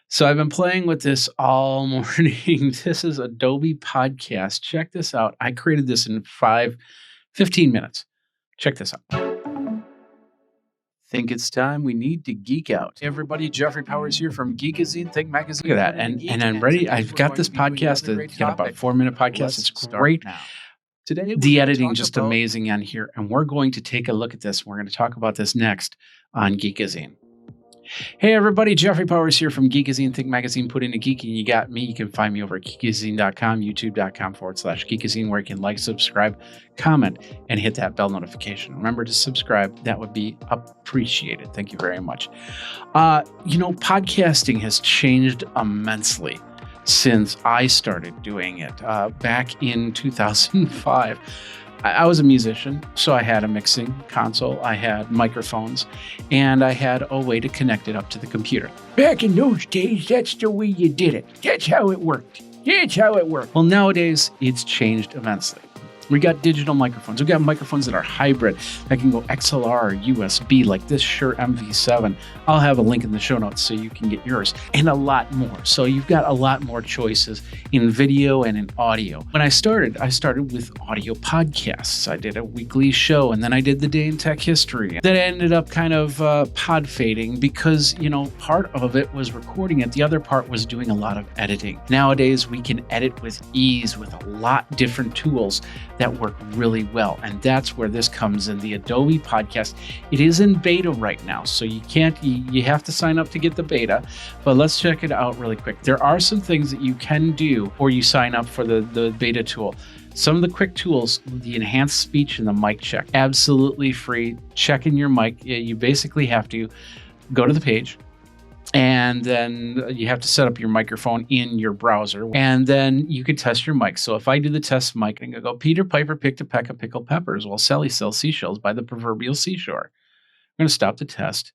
So I've been playing with this all morning. This is Adobe Podcast. Check this out. I created this in 15 minutes. Check this out. Think it's time we need to geek out. Hey everybody, Jeffrey Powers here from Geekazine, Think Magazine. Look at that. And I'm ready. I've got this podcast. It's got about a 4-minute podcast. It's great. Today, the editing just amazing on here. And we're going to take a look at this. We're going to talk about this next on Geekazine. Hey everybody, Jeffrey Powers here from Geekazine, Think Magazine, put in a geek and you got me. You can find me over at geekazine.com, youtube.com/Geekazine, where you can like, subscribe, comment, and hit that bell notification. Remember to subscribe. That would be appreciated. Thank you very much. Podcasting has changed immensely since I started doing it back in 2005. I was a musician, so I had a mixing console, I had microphones, and I had a way to connect it up to the computer. Back in those days, that's the way you did it. That's how it worked. Well, nowadays, it's changed immensely. We got digital microphones. We got microphones that are hybrid that can go XLR or USB, like this Shure MV7. I'll have a link in the show notes so you can get yours, and a lot more. So you've got a lot more choices in video and in audio. When I started with audio podcasts. I did a weekly show, and then I did the Day in Tech History. That ended up kind of pod fading because, part of it was recording it. The other part was doing a lot of editing. Nowadays, we can edit with ease with a lot different tools that work really well. And that's where this comes in, the Adobe Podcast. It is in beta right now, so you have to sign up to get the beta, but let's check it out really quick. There are some things that you can do or you sign up for the beta tool. Some of the quick tools, the enhanced speech and the mic check, absolutely free. Checking your mic, you basically have to go to the page, and then you have to set up your microphone in your browser, and then you can test your mic. So if I do the test mic, and I go, Peter Piper picked a peck of pickled peppers while Sally sells seashells by the proverbial seashore. I'm going to stop the test.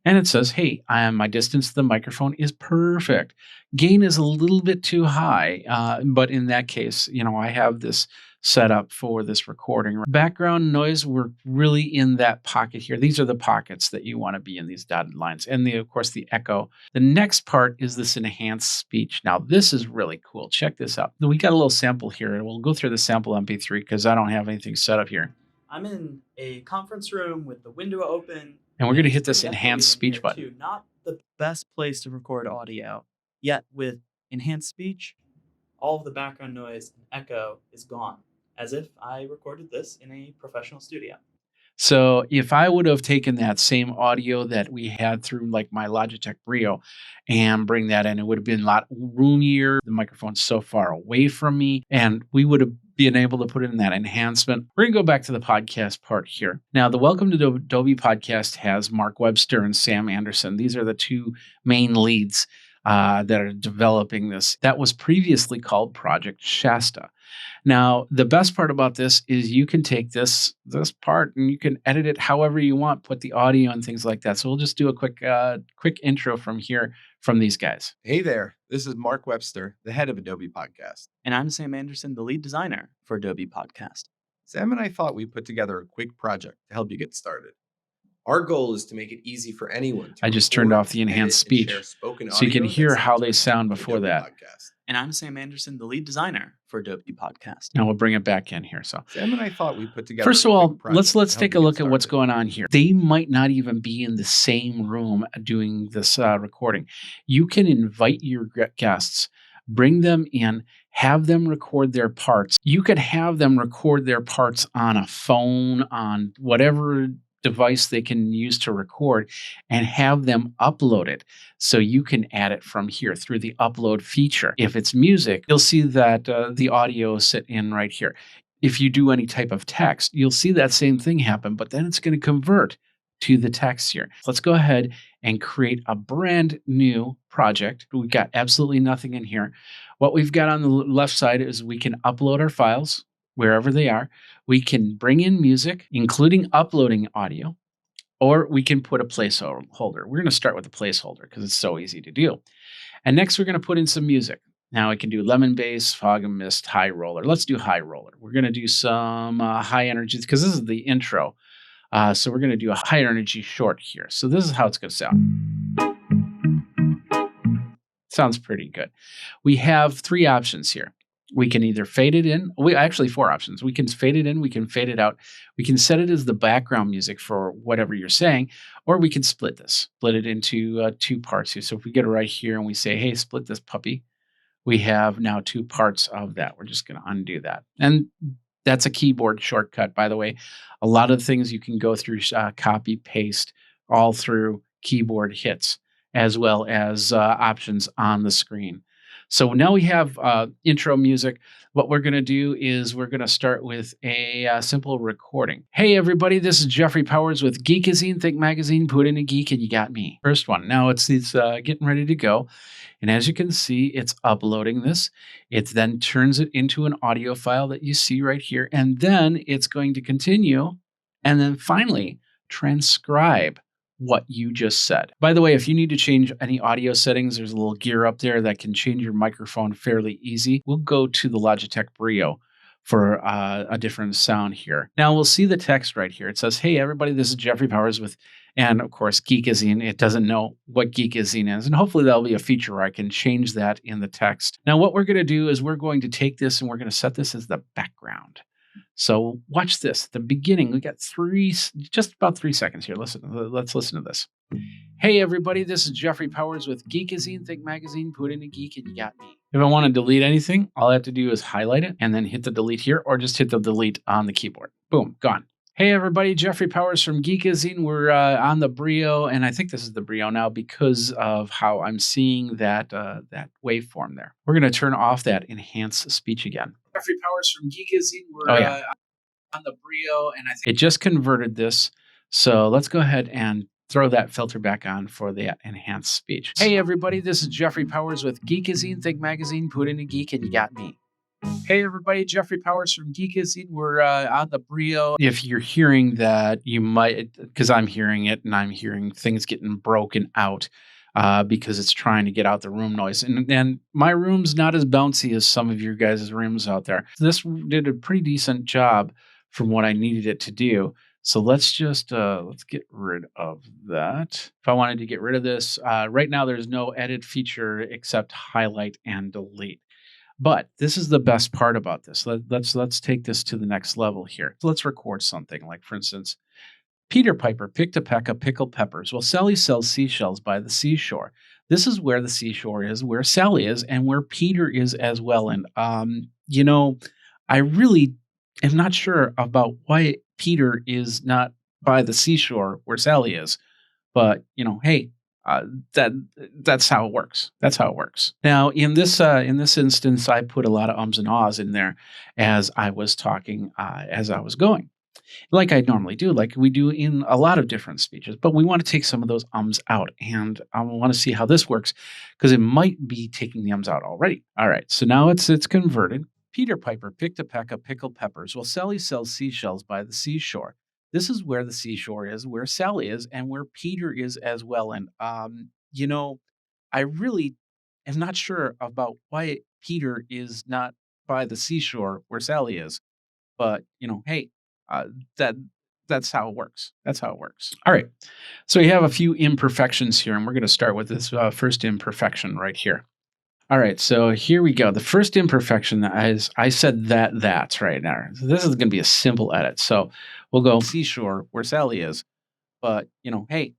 And it says, hey, my distance to the microphone is perfect. Gain is a little bit too high, but in that case, I have this set up for this recording. Background noise, we're really in that pocket here. These are the pockets that you want to be in, these dotted lines. And of course, the echo. The next part is this enhanced speech. Now, this is really cool. Check this out. We got a little sample here, and we'll go through the sample MP3 because I don't have anything set up here. I'm in a conference room with the window open. And we're going to hit this enhanced speech button. Not the best place to record audio, yet with enhanced speech, all of the background noise and echo is gone, as if I recorded this in a professional studio. So if I would have taken that same audio that we had through like my Logitech Brio and bring that in, it would have been a lot roomier. The microphone's so far away from me, and we would have been able to put in that enhancement. We're going to go back to the podcast part here. Now, the Welcome to Adobe Podcast has Mark Webster and Sam Anderson. These are the two main leads that are developing this. That was previously called Project Shasta. Now, the best part about this is you can take this part and you can edit it however you want, put the audio and things like that. So we'll just do a quick intro from here from these guys. Hey there, this is Mark Webster, the head of Adobe Podcast. And I'm Sam Anderson, the lead designer for Adobe Podcast. Sam and I thought we'd put together a quick project to help you get started. Our goal is to make it easy for anyone to I just turned off the enhanced speech so you can hear how they sound before that. Podcast. And I'm Sam Anderson, the lead designer for Adobe Podcast. Now we'll bring it back in here. So Sam and I thought we'd put together. First of all, let's take a look at what's going on here. They might not even be in the same room doing this recording. You can invite your guests, bring them in, have them record their parts. You could have them record their parts on a phone, on whatever device they can use to record, and have them upload it so you can add it from here through the upload feature. If it's music, you'll see that the audio sit in right here. If you do any type of text, you'll see that same thing happen, but then it's going to convert to the text here. Let's go ahead and create a brand new project. We've got absolutely nothing in here. What we've got on the left side is we can upload our files wherever they are. We can bring in music, including uploading audio, or we can put a placeholder. We're going to start with a placeholder because it's so easy to do. And next, we're going to put in some music. Now, I can do lemon bass, fog and mist, high roller. Let's do high roller. We're going to do some high energy because this is the intro. So we're going to do a high energy short here. So this is how it's going to sound. Sounds pretty good. We have 3 options here. We can either fade it in. Actually 4 options. We can fade it in, we can fade it out. We can set it as the background music for whatever you're saying, or we can split it into 2 parts here. So if we get it right here and we say, hey, split this puppy, we have now 2 parts of that. We're just going to undo that. And that's a keyboard shortcut, by the way. A lot of things you can go through, copy, paste, all through keyboard hits, as well as options on the screen. So now we have intro music. What we're going to do is we're going to start with a simple recording. Hey, everybody, this is Jeffrey Powers with Geekazine. Think magazine, put in a geek, and you got me. First one. Now it's getting ready to go. And as you can see, it's uploading this. It then turns it into an audio file that you see right here. And then it's going to continue and then finally transcribe what you just said. By the way, if you need to change any audio settings, there's a little gear up there that can change your microphone fairly easy. We'll go to the Logitech Brio for a different sound here. Now we'll see the text right here. It says, hey, everybody, this is Jeffrey Powers with, and of course, Geekazine. It doesn't know what Geekazine is. And hopefully that'll be a feature where I can change that in the text. Now what we're going to do is we're going to take this and we're going to set this as the background. So watch this. At the beginning, we got just about 3 seconds here. Let's listen to this. Hey, everybody, this is Jeffrey Powers with Geekazine. Think magazine, put in a geek, and you got me. If I want to delete anything, all I have to do is highlight it and then hit the delete here, or just hit the delete on the keyboard. Boom, gone. Hey, everybody, Jeffrey Powers from Geekazine. We're on the Brio, and I think this is the Brio now because of how I'm seeing that waveform there. We're going to turn off that enhance speech again. Jeffrey Powers from Geekazine. We're on the Brio, and I think it just converted this. So let's go ahead and throw that filter back on for the enhanced speech. Hey, everybody, this is Jeffrey Powers with Geekazine. Think magazine, put in a geek, and you got me. Hey, everybody, Jeffrey Powers from Geekazine. We're on the Brio. If you're hearing that, you might, because I'm hearing it, and I'm hearing things getting broken out because it's trying to get out the room noise. And my room's not as bouncy as some of your guys' rooms out there. This did a pretty decent job from what I needed it to do. So let's just let's get rid of that. If I wanted to get rid of this, right now there's no edit feature except highlight and delete. But this is the best part about this. Let's take this to the next level here. So let's record something like, for instance, Peter Piper picked a peck of pickled peppers. Well, Sally sells seashells by the seashore. This is where the seashore is, where Sally is, and where Peter is as well. And I really am not sure about why Peter is not by the seashore where Sally is. But hey. That's how it works. That's how it works. Now, in this instance, I put a lot of ums and ahs in there as I was talking, as I was going, like I normally do, like we do in a lot of different speeches. But we want to take some of those ums out, and I want to see how this works because it might be taking the ums out already. All right, so now it's converted. Peter Piper picked a peck of pickled peppers. Well, Sally sells seashells by the seashore. This is where the seashore is, where Sally is, and where Peter is as well. And, I really am not sure about why Peter is not by the seashore where Sally is. But, hey, that's how it works. That's how it works. All right. So you have a few imperfections here, and we're going to start with this first imperfection right here. All right, so here we go. The first imperfection is I said that's right now. So this is going to be a simple edit. So we'll go seashore where Sally is, but hey,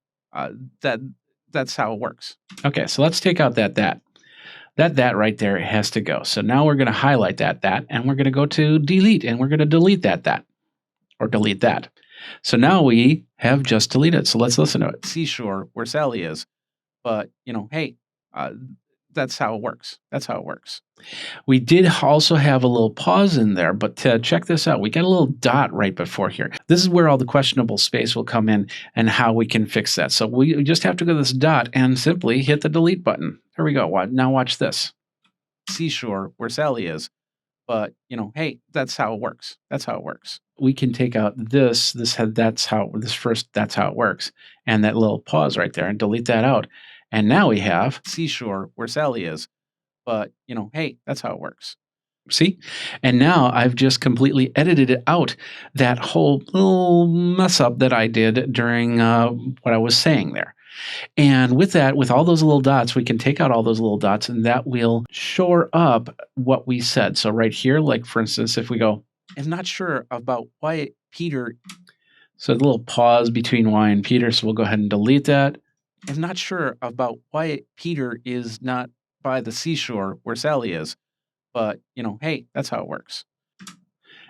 that's how it works. Okay, so let's take out that right there. It has to go. So now we're going to highlight that, and we're going to go to delete, and we're going to delete that, or delete that. So now we have just deleted. So let's listen to it. Seashore where Sally is, but hey. That's how it works. That's how it works. We did also have a little pause in there, but check this out. We got a little dot right before here. This is where all the questionable space will come in and how we can fix that. So we just have to go to this dot and simply hit the delete button. Here we go. Now watch this. Seashore where Sally is, but hey, that's how it works. That's how it works. We can take out that's how it works, and that little pause right there and delete that out. And now we have seashore where Sally is, but hey, that's how it works. See? And now I've just completely edited it out, that whole little mess up that I did during what I was saying there. And with that, with all those little dots, we can take out all those little dots and that will shore up what we said. So right here, like for instance, if we go, I'm not sure about why Peter. So a little pause between why and Peter. So we'll go ahead and delete that. I'm not sure about why Peter is not by the seashore where Sally is, but hey, that's how it works.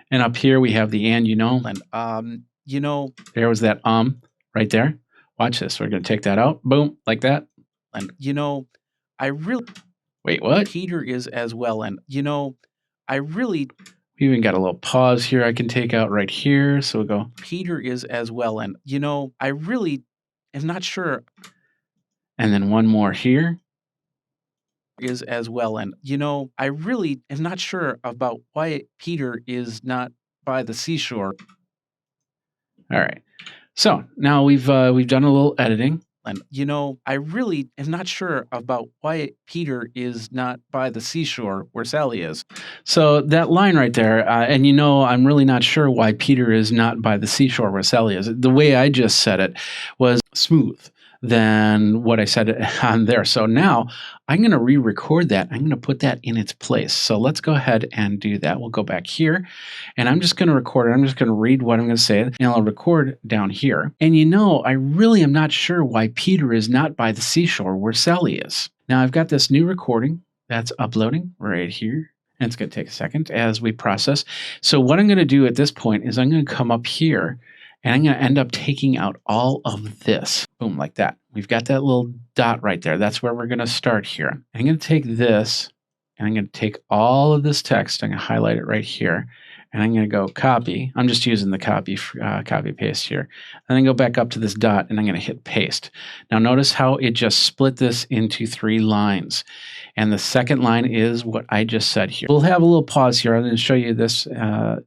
And up here we have the and there was that right there. Watch this. We're going to take that out. Boom, like that. And I really wait, what? Peter is as well. And I really we even got a little pause here I can take out right here. So we'll go Peter is as well. And I really am not sure. And then one more here is as well. And I really am not sure about why Peter is not by the seashore. All right. So now we've done a little editing. And I really am not sure about why Peter is not by the seashore where Sally is. So that line right there, and I'm really not sure why Peter is not by the seashore where Sally is. The way I just said it was smooth than what I said on there. So now I'm going to re-record that. I'm going to put that in its place. So let's go ahead and do that. We'll go back here and I'm just going to record it. I'm just going to read what I'm going to say and I'll record down here. And I really am not sure why Peter is not by the seashore where Sally is. Now I've got this new recording that's uploading right here. And it's going to take a second as we process. So what I'm going to do at this point is I'm going to come up here and I'm going to end up taking out all of this. Boom, like that. We've got that little dot right there. That's where we're going to start here. I'm going to take this and I'm going to take all of this text. I'm going to highlight it right here. And I'm going to go copy. I'm just using the copy paste here. And then go back up to this dot and I'm going to hit paste. Now notice how it just split this into 3 lines. And the second line is what I just said here. We'll have a little pause here. I'm going to show you this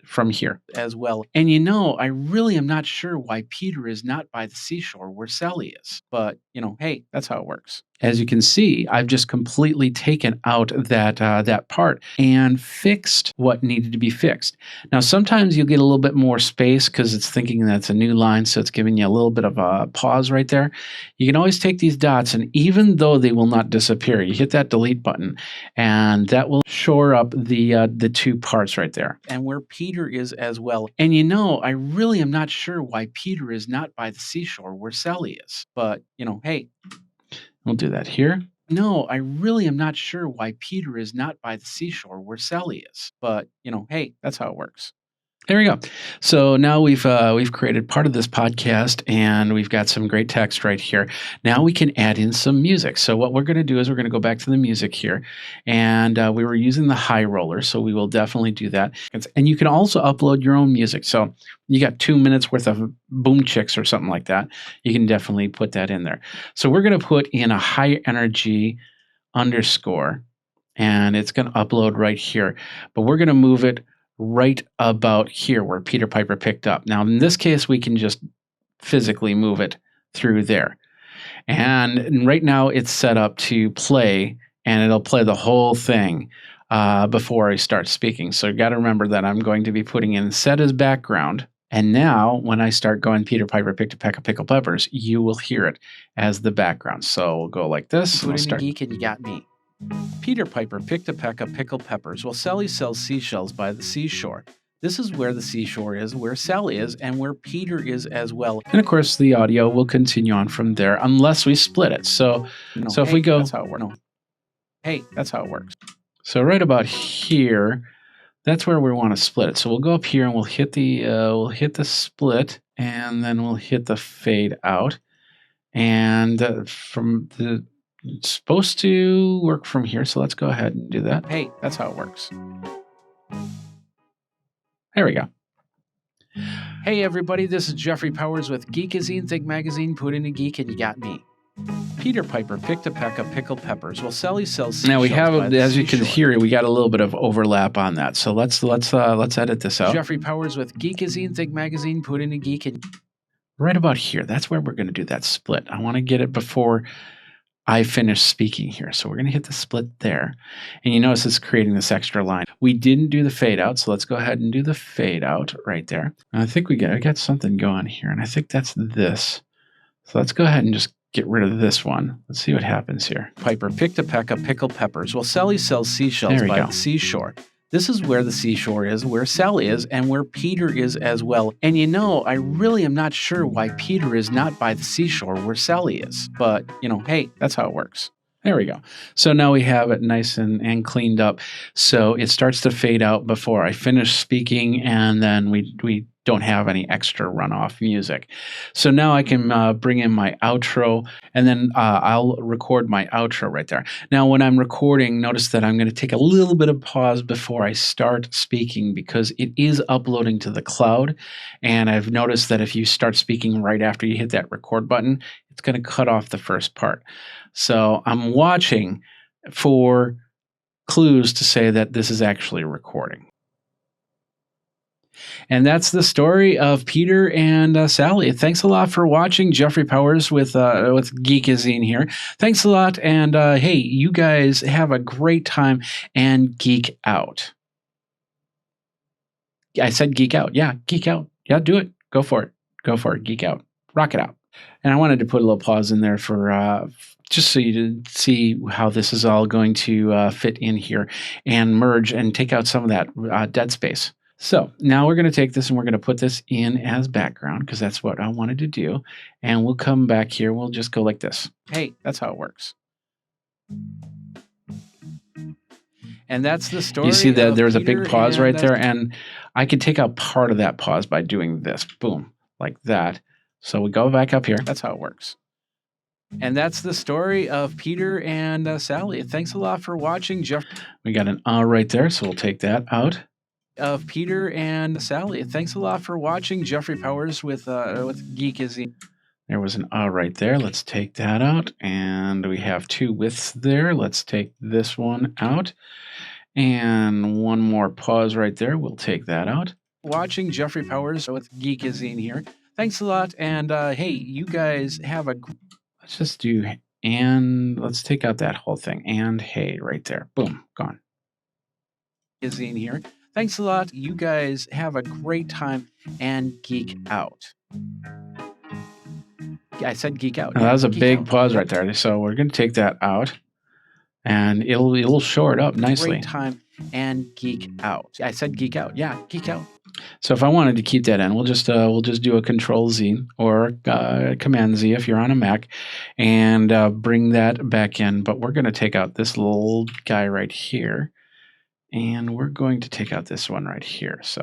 from here as well. And I really am not sure why Peter is not by the seashore where Sally is. But, hey, that's how it works. As you can see, I've just completely taken out that part and fixed what needed to be fixed. Now, sometimes you'll get a little bit more space because it's thinking that's a new line, so it's giving you a little bit of a pause right there. You can always take these dots, and even though they will not disappear, you hit that delete button, and that will shore up the 2 parts right there. And where Peter is as well. And I really am not sure why Peter is not by the seashore where Sally is. But, hey, we'll do that here. No, I really am not sure why Peter is not by the seashore where Sally is. But, hey, that's how it works. There we go. So now we've created part of this podcast and we've got some great text right here. Now we can add in some music. So what we're going to do is we're going to go back to the music here, and we were using the high roller, so we will definitely do that. And you can also upload your own music. So you got 2 minutes worth of boom chicks or something like that. You can definitely put that in there. So we're going to put in a high energy underscore, and it's going to upload right here. But we're going to move it right about here where Peter Piper picked up. Now, in this case, we can just physically move it through there. And right now it's set up to play, and it'll play the whole thing before I start speaking. So you got to remember that I'm going to be putting in set as background. And now when I start going Peter Piper picked a peck of pickled peppers, you will hear it as the background. So we'll go like this. Put in a geek and you got me. Peter Piper picked a peck of pickled peppers while Sally sells seashells by the seashore. This is where the seashore is, where Sally is, and where Peter is as well. And of course, the audio will continue on from there unless we split it. So if we go, that's how it works. Hey, that's how it works. So right about here, that's where we want to split it. So we'll go up here and we'll hit the split, and then we'll hit the fade out. And it's supposed to work from here, so let's go ahead and do that. Hey, that's how it works. There we go. Hey everybody, this is Jeffrey Powers with Geekazine, Think Magazine, put in a geek and you got me. Peter Piper picked a peck of pickled peppers while Sally sells seashells. Now we have, as you can hear, we got a little bit of overlap on that. So let's edit this out. Jeffrey Powers with Geekazine, Think Magazine, put in a geek and right about here. That's where we're going to do that split. I want to get it before I finished speaking here. So we're going to hit the split there. And you notice it's creating this extra line. We didn't do the fade out, so let's go ahead and do the fade out right there. And I think I got something going here, and I think that's this. So let's go ahead and just get rid of this one. Let's see what happens here. Piper picked a peck of pickled peppers while Sally sells seashells There we by go. the seashore. This is where the seashore is, where Sally is, and where Peter is as well. And you know, I really am not sure why Peter is not by the seashore where Sally is. But, you know, hey, That's how it works. There we go. So now we have it nice and cleaned up. So it starts to fade out before I finish speaking, and then we don't have any extra runoff music. So now I can bring in my outro, and then I'll record my outro right there. Now, when I'm recording, notice that I'm going to take a little bit of pause before I start speaking because it is uploading to the cloud. And I've noticed that if you start speaking right after you hit that record button, it's going to cut off the first part. So I'm watching for clues to say that this is actually recording. And that's the story of Peter and Sally. Thanks a lot for watching. Jeffrey Powers with Geekazine here. Thanks a lot. And hey, you guys have a great time and geek out. I said geek out. Yeah, geek out. Yeah, do it. Go for it. Go for it. Geek out. Rock it out. And I wanted to put a little pause in there for just so you to see how this is all going to fit in here and merge and take out some of that dead space. So now we're going to take this and we're going to put this in as background because that's what I wanted to do. And we'll come back here. We'll just go like this. Hey, that's how it works. and that's the story. You see that there's a big Peter pause and right there. And I could take out part of that pause by doing this. Boom, like that. So we go back up here. That's how it works. And that's the story of Peter and Sally. Thanks a lot for watching, Jeff. We got an right there, so we'll take that out. Of Peter and Sally. Thanks a lot for watching, Jeffrey Powers with Geekazine. There was an right there. Let's take that out. And we have two widths there. Let's take this one out. And one more pause right there. We'll take that out. Watching Jeffrey Powers with Geekazine here. Thanks a lot. And hey, you guys have a... Let's just do, and let's take out that whole thing. And hey, right there. Boom, gone. Geekazine here. Thanks a lot. You guys have a great time and geek out. I said geek out. Now, that was a Geek big out. pause right there. So we're going to take that out. And it'll shore it up nicely. Great time and geek out. I said geek out. Yeah, geek out. So if I wanted to keep that in, we'll just do a Control Z or Command Z if you're on a Mac, and bring that back in. But we're going to take out this little guy right here, and we're going to take out this one right here. So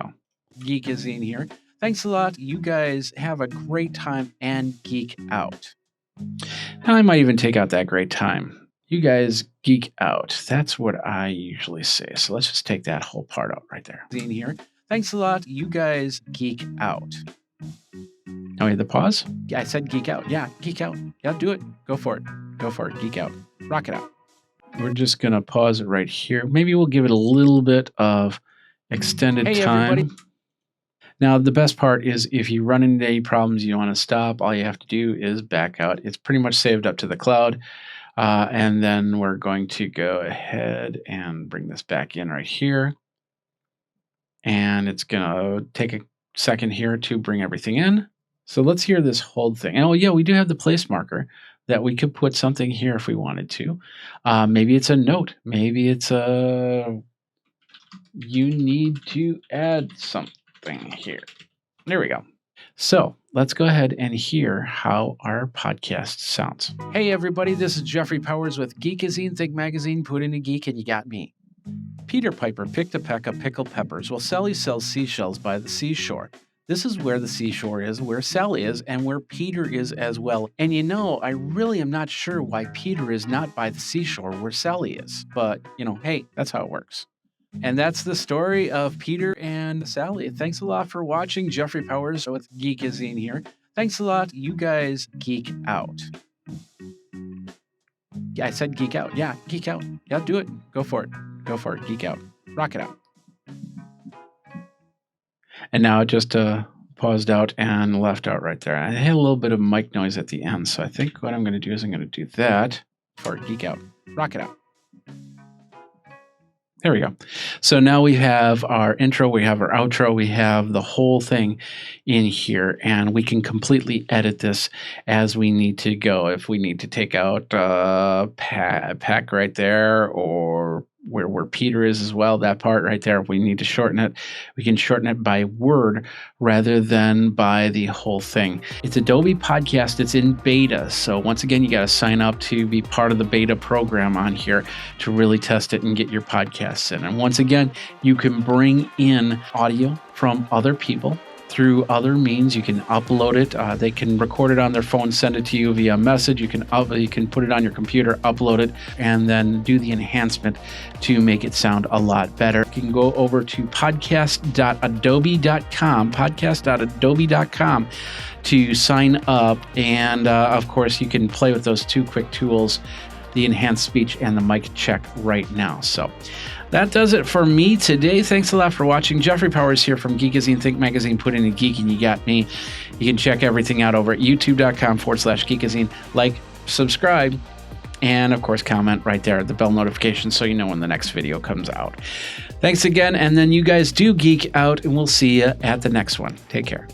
Geekazine here. Thanks a lot. You guys have a great time and geek out. now I might even take out that great time. You guys geek out. That's what I usually say. So let's just take that whole part out right there. Geekazine here. Thanks a lot. You guys geek out. Oh, yeah, the pause? I said geek out. Yeah, geek out. Yeah, do it. Go for it. Go for it. Geek out. Rock it out. We're just going to pause it right here. Maybe we'll give it a little bit of extended Hey, time. everybody. Now, the best part is if you run into any problems, you want to stop, all you have to do is back out. It's pretty much saved up to the cloud. And then we're going to go ahead and bring this back in right here. And it's going to take a second here to bring everything in. So let's hear this whole thing. And oh, yeah, we do have the place marker that we could put something here if we wanted to. Maybe it's a note. Maybe it's a, you need to add something here. There we go. So let's go ahead and hear how our podcast sounds. Hey, everybody. This is Jeffrey Powers with Geekazine. Think magazine. Put in a geek and you got me. Peter Piper picked a peck of pickled peppers while Sally sells seashells by the seashore. This is where the seashore is, where Sally is, and where Peter is as well. And you know, I really am not sure why Peter is not by the seashore where Sally is. But, you know, hey, that's how it works. And that's the story of Peter and Sally. Thanks a lot for watching. Jeffrey Powers with Geekazine here. Thanks a lot. You guys geek out. Yeah, I said geek out. Yeah, geek out. Yeah, do it. Go for it. Go for it. Geek out. Rock it out. And now it just paused out and left out right there. I had a little bit of mic noise at the end. So I think what I'm going to do is I'm going to do that For geek out. Rock it out. There we go. So now we have our intro, we have our outro, we have the whole thing in here, and we can completely edit this as we need to go. If we need to take out pack right there, or where Peter is as well, that part right there, if we need to shorten it, we can shorten it by word rather than by the whole thing. It's Adobe Podcast. It's in beta. So once again, you got to sign up to be part of the beta program on here to really test it and get your podcasts in. And once again, you can bring in audio from other people through other means. You can upload it. They can record it on their phone, send it to you via message. You can put it on your computer, upload it, and then do the enhancement to make it sound a lot better. You can go over to podcast.adobe.com to sign up. And of course, you can play with those two quick tools, the enhanced speech and the mic check right now. So that does it for me today. Thanks a lot for watching. Jeffrey Powers here from Geekazine, Think Magazine, Put in a Geek, and you got me. You can check everything out over at youtube.com/Geekazine. Like, subscribe, and of course, comment right there at the bell notification so you know when the next video comes out. Thanks again, and then you guys do geek out, and we'll see you at the next one. Take care.